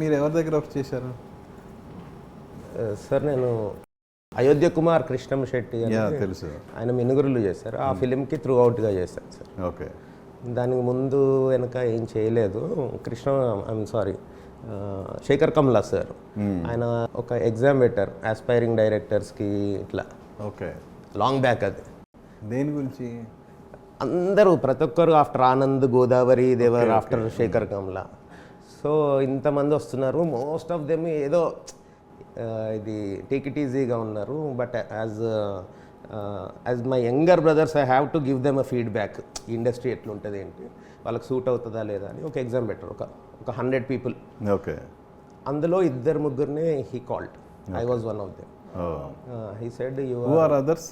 మీరు ఎవరి దగ్గర వర్క్ చేశారు? సార్ నేను అయోధ్య కుమార్ కృష్ణం శెట్టి తెలుసు, ఆయన మినుగురులు చేశారు. ఆ ఫిలింకి త్రూ అవుట్గా చేశాను సార్. ఓకే. దానికి ముందు వెనక ఏం చేయలేదు. శేఖర్ కమలా సార్, ఆయన ఒక ఎగ్జామ్ పెట్టారు ఆస్పైరింగ్ డైరెక్టర్స్కి ఇట్లా. ఓకే, లాంగ్ బ్యాక్ అది. దేని గురించి? అందరూ ప్రతి ఒక్కరు ఆఫ్టర్ ఆనంద్, గోదావరి, దేవర్ ఆఫ్టర్ శేఖర్ కమలా. సో ఇంతమంది వస్తున్నారు, మోస్ట్ ఆఫ్ దెమ్ ఏదో ఇది టేక్ ఇట్ ఈజీగా ఉన్నారు. But as my younger brothers I have to give them a feedback. Industry ఎట్లుంటుంది ఏంటి, వాళ్ళకి సూట్ అవుతుందా లేదా అని ఒక ఎగ్జామ్ పెట్టారు. ఒక 100 పీపుల్. ఓకే. అందులో 2-3 he called. I was one of them. He said you are others.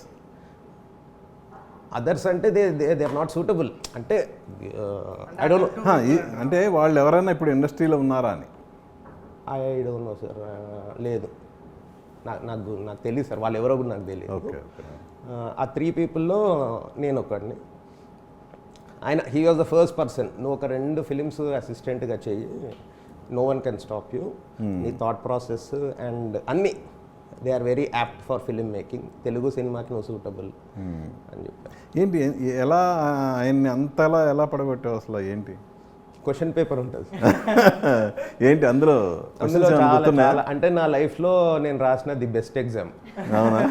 Others అంటే దే ఆర్ నాట్ సూటబుల్ అంటే ఐ డోంట్ నో. అంటే వాళ్ళు ఎవరైనా ఇప్పుడు ఇండస్ట్రీలో ఉన్నారా అని? I don't know sir. లేదు, నాకు తెలియదు సార్, వాళ్ళు ఎవరో కూడా నాకు తెలియదు. ఓకే. ఆ 3 పీపుల్లో నేను ఒకడిని. ఆయన he was the first person, నువ్వు ఒక 2 ఫిలిమ్స్ అసిస్టెంట్గా చెయ్యి, no one can stop you, నీ థాట్ ప్రాసెస్ అండ్ అన్నీ they are very apt for film Telugu సినిమాకి నువ్వు సూటబుల్ అని చెప్పారు. ఏంటి, ఎలా ఆయన్ని అంతలా ఎలా పడగొట్టావు అసలు? ఏంటి క్వశ్చన్ పేపర్ ఉంటుంది ఏంటి అందులో? చాలా అంటే నా లైఫ్లో నేను రాసిన ది బెస్ట్ ఎగ్జామ్. అవునా?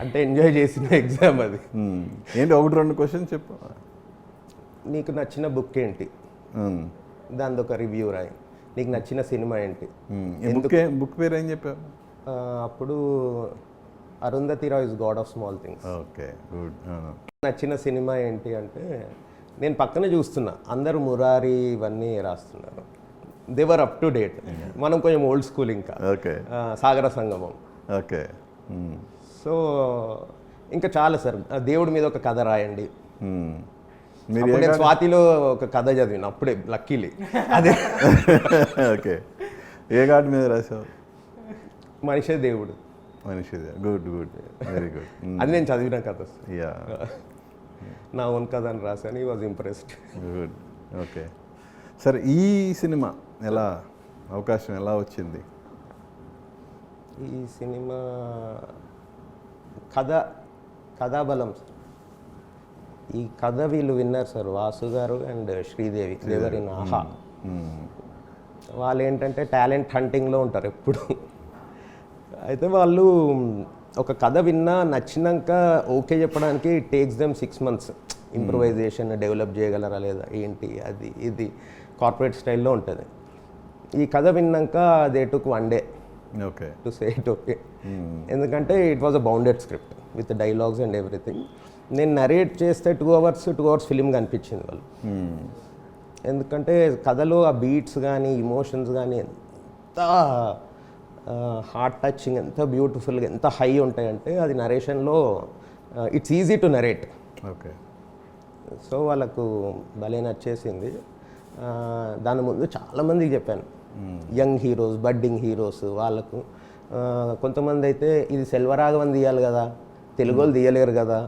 అంటే ఎంజాయ్ చేసిన ఎగ్జామ్ అది. ఏంటి, 1-2 క్వశ్చన్ చెప్పు. నీకు నచ్చిన బుక్ ఏంటి, దాని ఒక రివ్యూ రాయి. నీకు నచ్చిన సినిమా ఏంటి. బుక్ పేరు ఏం చెప్పావు అప్పుడు? Arundhati Roy is God of Small Things. Okay, good. నచ్చిన సినిమా ఏంటి అంటే, నేను పక్కనే చూస్తున్నా, అందరూ మురారి ఇవన్నీ రాస్తున్నారు. దేవర్ అప్ టు డేట్, మనం కొంచెం ఓల్డ్ స్కూల్. ఇంకా ఓకే, సాగర సంగమం. ఓకే. సో ఇంకా చాలా సార్, దేవుడి మీద ఒక కథ రాయండి. నేను స్వాతిలో ఒక కథ చదివిన అప్పుడే, లక్కీలీ అదే. ఓకే, ఏ ఘాట్ మీద రాసావు? మనిషే దేవుడు. మనిషిదే. Good, good, very good. అది నేను చదివిన కథ. యా, నా ఓన్ కథ అని రాశాను. ఈ వాజ్ ఇంప్రెస్డ్. గుడ్. ఓకే. సరే, ఈ సినిమా ఎలా అవకాశం ఎలా వచ్చింది? ఈ సినిమా కథాబలం. ఈ కథ వీళ్ళు విన్నారు సార్, వాసు గారు అండ్ శ్రీదేవి. దేవర్ ఇన్ ఆహా. వాళ్ళు ఏంటంటే టాలెంట్ హంటింగ్లో ఉంటారు ఎప్పుడు. అయితే వాళ్ళు ఒక కథ విన్నా నచ్చినాక ఓకే చెప్పడానికి takes them 6 months. Improvisation develop చేయగలరా లేదా ఏంటి, అది ఇది కార్పొరేట్ స్టైల్లో ఉంటుంది. ఈ కథ విన్నాక they took 1 day okay to say it okay. ఎందుకంటే it was a bounded script with dialogues and everything. నేను నరేట్ చేస్తే 2 hours ఫిలిం కనిపించింది వాళ్ళు. ఎందుకంటే కథలో ఆ బీట్స్ కానీ ఇమోషన్స్ కానీ ఎంత హార్ట్ టచింగ్, ఎంత బ్యూటిఫుల్గా, ఎంత హై ఉంటాయంటే అది నరేషన్లో it's easy to narrate. Okay. So వాళ్ళకు భలే నచ్చేసింది. దాని ముందు చాలామందికి చెప్పాను, యంగ్ హీరోస్, బడ్డింగ్ హీరోస్ వాళ్ళకు. కొంతమంది అయితే ఇది సెల్వరాఘవన్ తీయాలి కదా, తెలుగు వాళ్ళు తీయలేరు కదా,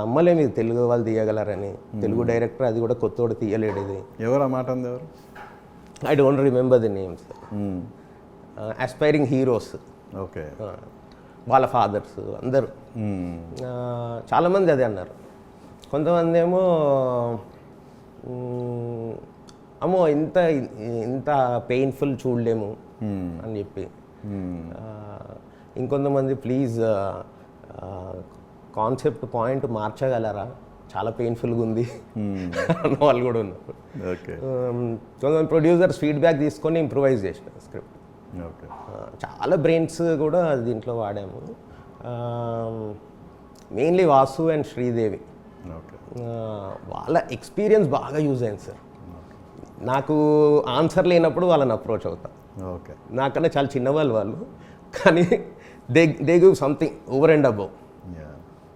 నమ్మలేము ఇది తెలుగు వాళ్ళు తీయగలరని. తెలుగు డైరెక్టర్, అది కూడా కొత్తోడు తీయలేడు ఇది. ఎవరు ఆ మాట అంది? ఎవరు? I don't remember the names. Aspiring heroes, okay, వాళ్ళ ఫాదర్స్ అందరూ చాలామంది అదే అన్నారు. కొంతమంది ఏమో అమ్మో ఇంత పెయిన్ఫుల్ చూడలేము అని చెప్పి. ఇంకొంతమంది ప్లీజ్ కాన్సెప్ట్ పాయింట్ మార్చగలరా, చాలా పెయిన్ఫుల్గా ఉంది అన్న వాళ్ళు కూడా ఉన్నారు. కొంతమంది ప్రొడ్యూసర్స్ ఫీడ్బ్యాక్ తీసుకొని ఇంప్రూవైజ్ చేసిన స్క్రిప్ట్. చాలా బ్రెయిన్స్ కూడా దీంట్లో వాడాము. మెయిన్లీ వాసు అండ్ శ్రీదేవి, వాళ్ళ ఎక్స్పీరియన్స్ బాగా యూజ్ అయింది సార్. నాకు ఆన్సర్ లేనప్పుడు వాళ్ళని అప్రోచ్ అవుతా. నాకన్నా చాలా చిన్నవాళ్ళు వాళ్ళు, కానీ they give something over and above.